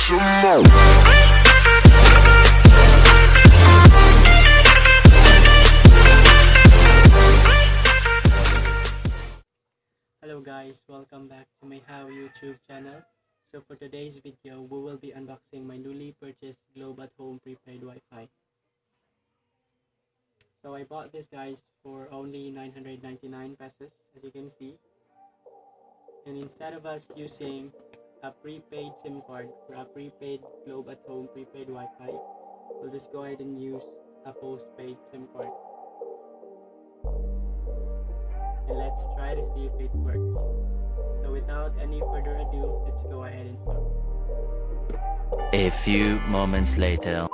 some more. Hello guys, welcome back to my How YouTube channel. So for today's video, we will be unboxing my newly purchased Globe at Home prepaid Wi-Fi. So I bought this guys for only 999 pesos, as you can see. And instead of us using a prepaid SIM card for a prepaid Globe at Home prepaid Wi-Fi, we'll just go ahead and use a postpaid SIM card. And let's try to see if it works. So without any further ado, let's go ahead and start. A few moments later.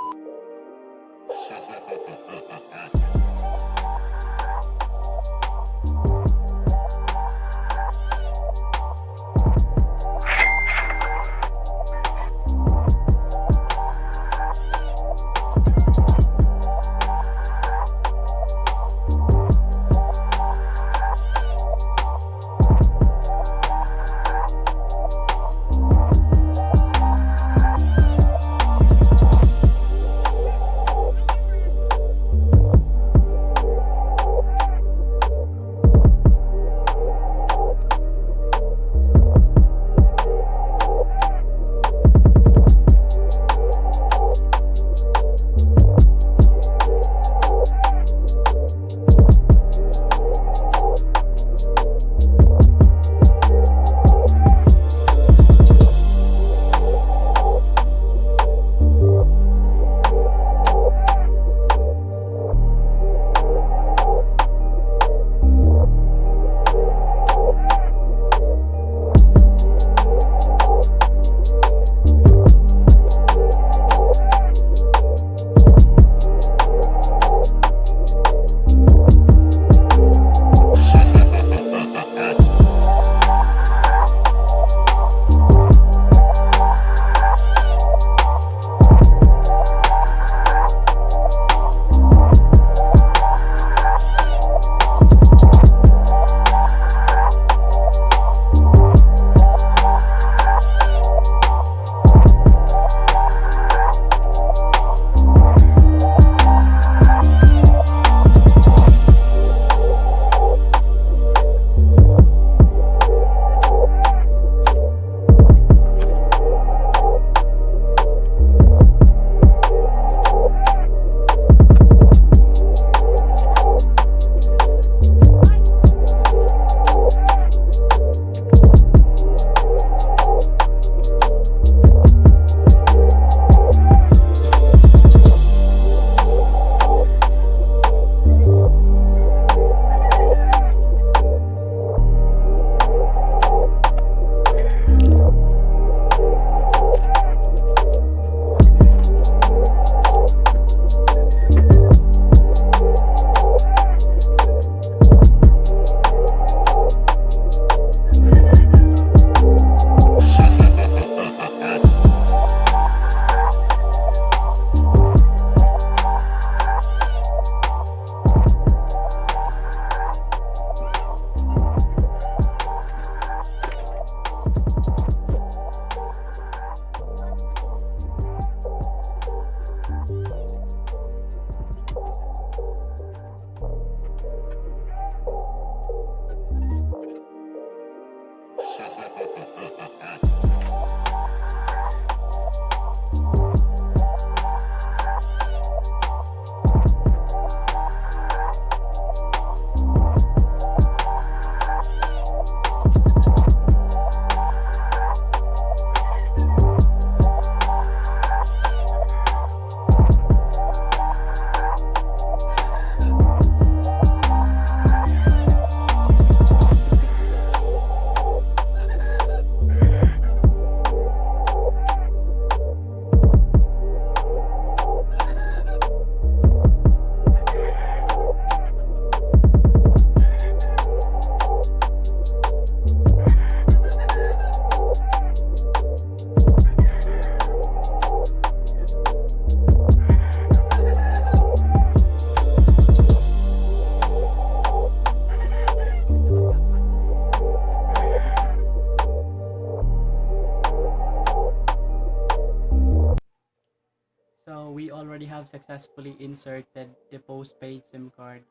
So we already have successfully inserted the postpaid SIM card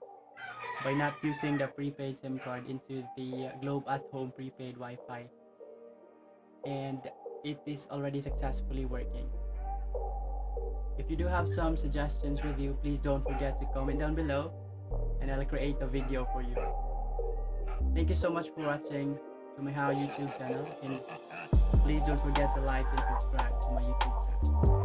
by not using the prepaid SIM card into the Globe at Home prepaid Wi-Fi, and it is already successfully working. If you do have some suggestions with you, please don't forget to comment down below and I'll create a video for you. Thank you so much for watching to my How YouTube channel, and please don't forget to like and subscribe to my YouTube channel.